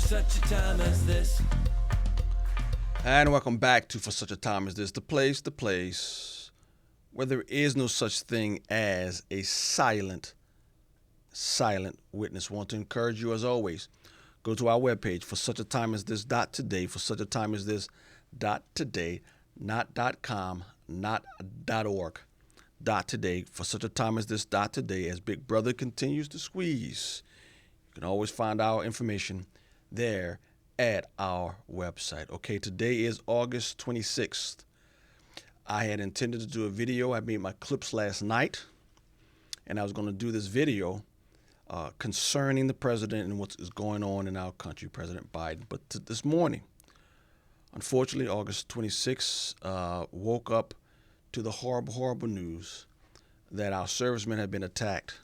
such a time as this. And welcome back to For Such a Time as This, the place where there is no such thing as a silent witness. Want to encourage you, as always, go to our webpage, forsuchatimeasthis.today, forsuchatimeasthis.today, not .com, not .org, .today, forsuchatimeasthis.today. As Big Brother continues to squeeze, you can always find our information there at our website. Okay, today is August 26th. I had intended to do a video. I made my clips last night, and I was going to do this video concerning the president and what is going on in our country, President Biden. But this morning, unfortunately, August 26th, woke up to the horrible news that our servicemen have been attacked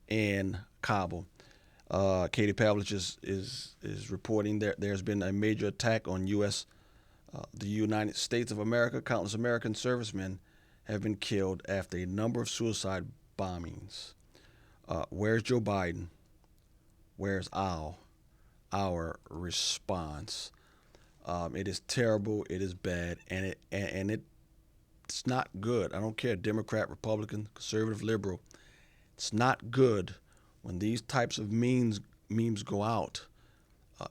in Kabul. Katie Pavlich is reporting there's been a major attack on the United States of America. Countless American servicemen have been killed after a number of suicide bombings. Where's Joe Biden? Where's our response? It is terrible. It is bad, and it's not good. I don't care, Democrat, Republican, conservative, liberal. It's not good when these types of memes go out,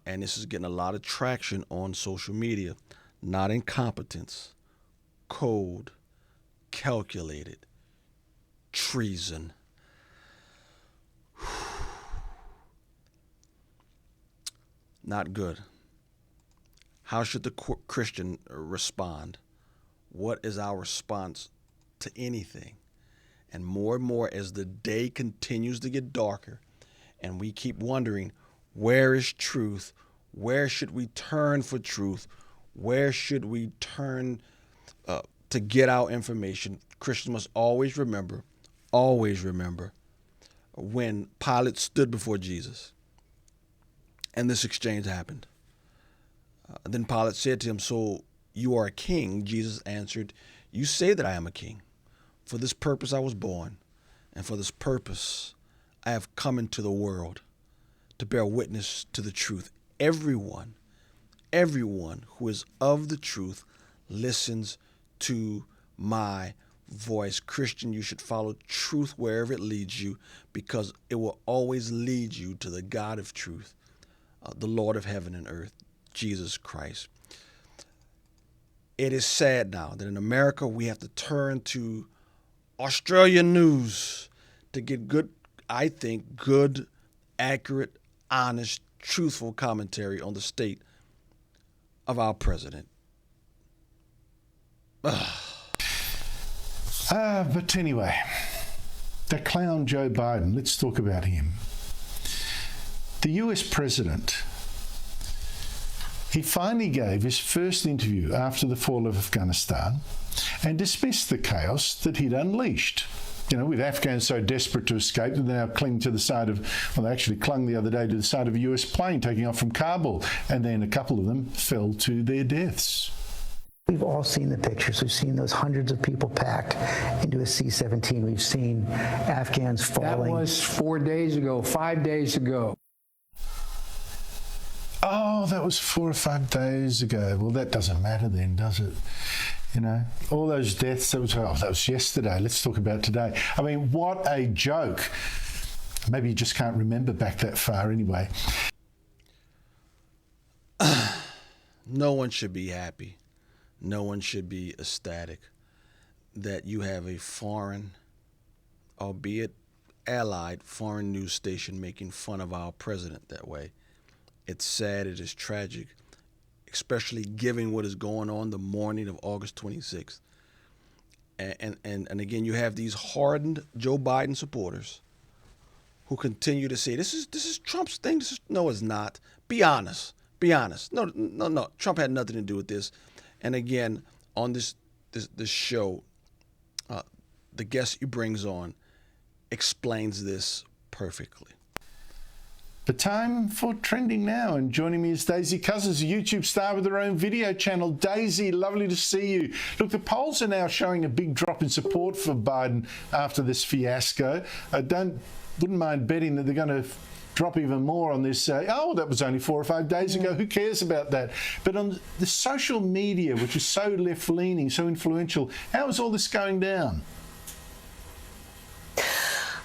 and this is getting a lot of traction on social media. Not incompetence, cold, calculated, treason. Not good. How should the Christian respond? What is our response to anything? And more as the day continues to get darker and we keep wondering, where is truth? Where should we turn for truth? Where should we turn to get our information? Christians must always remember when Pilate stood before Jesus and this exchange happened. Then Pilate said to him, "So you are a king?" Jesus answered, "You say that I am a king. For this purpose I was born, and for this purpose I have come into the world, to bear witness to the truth. Everyone who is of the truth listens to my voice." Christian, you should follow truth wherever it leads you, because it will always lead you to the God of truth, the Lord of heaven and earth, Jesus Christ. It is sad now that in America we have to turn to Australian news to get good, accurate, honest, truthful commentary on the state of our president. But anyway, the clown Joe Biden, let's talk about him. The US president, he finally gave his first interview after the fall of Afghanistan and dismissed the chaos that he'd unleashed. With Afghans so desperate to escape that they now cling to the side of, well, they actually clung the other day to the side of a US plane taking off from Kabul, and then a couple of them fell to their deaths. We've all seen the pictures. We've seen those hundreds of people packed into a C-17. We've seen Afghans falling. That was 4 days ago, 5 days ago. Oh, that was 4 or 5 days ago. Well, that doesn't matter then, does it? All those deaths, that was yesterday. Let's talk about today. I mean, what a joke. Maybe you just can't remember back that far anyway. No one should be happy. No one should be ecstatic that you have a foreign, albeit allied, foreign news station making fun of our president that way. It's sad. It is tragic, especially given what is going on the morning of August 26th. And again, you have these hardened Joe Biden supporters who continue to say, this is Trump's thing. No, it's not. Be honest. No. Trump had nothing to do with this. And again, on this show, the guest he brings on explains this perfectly. The time for trending now, and joining me is Daisy Cousins, a YouTube star with her own video channel. Daisy, lovely to see you. Look, the polls are now showing a big drop in support for Biden after this fiasco. Wouldn't mind betting that they're going to drop even more on this, oh, that was only 4 or 5 days ago, who cares about that? But on the social media, which is so left-leaning, so influential, how is all this going down?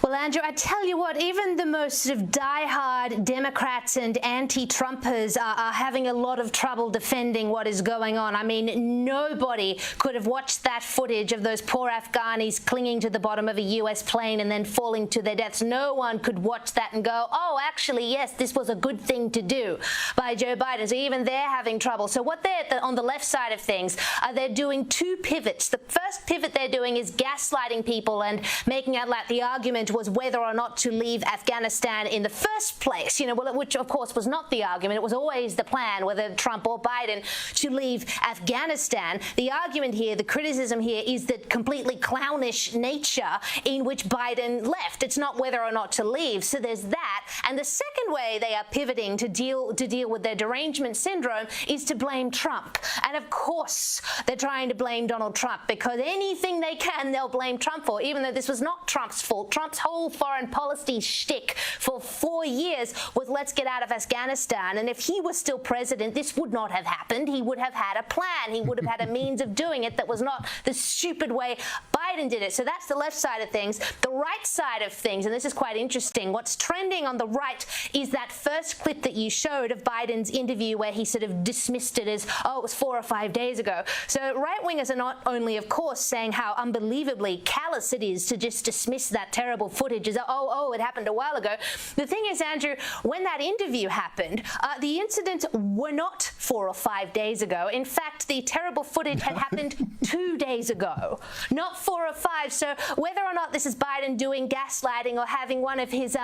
Well, Andrew, I tell you what, even the most sort of diehard Democrats and anti-Trumpers are having a lot of trouble defending what is going on. I mean, nobody could have watched that footage of those poor Afghanis clinging to the bottom of a US plane and then falling to their deaths. No one could watch that and go, oh, actually, yes, this was a good thing to do by Joe Biden. So even they're having trouble. So what they're on the left side of things, they're doing two pivots. The first pivot they're doing is gaslighting people and making out like the argument was whether or not to leave Afghanistan in the first place, which of course was not the argument. It was always the plan, whether Trump or Biden, to leave Afghanistan. The argument here, the criticism here, is the completely clownish nature in which Biden left. It's not whether or not to leave. So there's that. And the second way they are pivoting to deal with their derangement syndrome is to blame Trump. And of course, they're trying to blame Donald Trump, because anything they can, they'll blame Trump for, even though this was not Trump's fault. Trump's whole foreign policy shtick for 4 years was let's get out of Afghanistan. And if he was still president, this would not have happened. He would have had a plan. He would have had a means of doing it that was not the stupid way Biden did it. So that's the left side of things. The right side of things, and this is quite interesting, what's trending on the right is that first clip that you showed of Biden's interview where he sort of dismissed it as, oh, it was 4 or 5 days ago. So right-wingers are not only, of course, saying how unbelievably callous it is to just dismiss that terrible footage as, oh, it happened a while ago. The thing is, Andrew, when that interview happened, the incidents were not 4 or 5 days ago. In fact, the terrible footage had happened 2 days ago, not 4 or 5. So whether or not this is Biden doing gaslighting or having one of his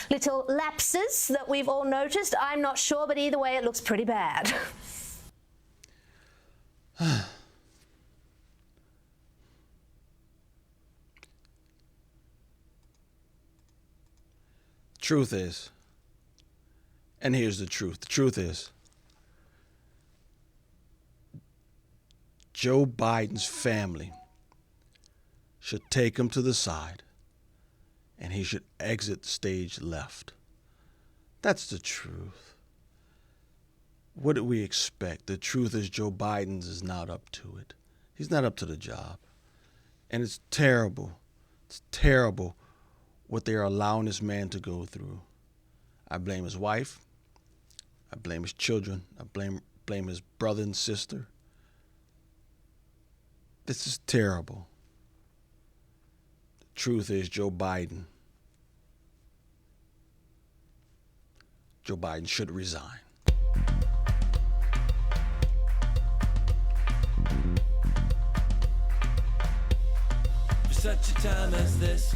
little lapses that we've all noticed, I'm not sure, but either way, it looks pretty bad. Truth is, and here's the truth is, Joe Biden's family should take him to the side and he should exit stage left. That's the truth. What do we expect? The truth is Joe Biden is not up to it. He's not up to the job. And it's terrible. It's terrible what they are allowing this man to go through. I blame his wife. I blame his children. I blame his brother and sister. This is terrible. The truth is Joe Biden should resign. For such a time as this,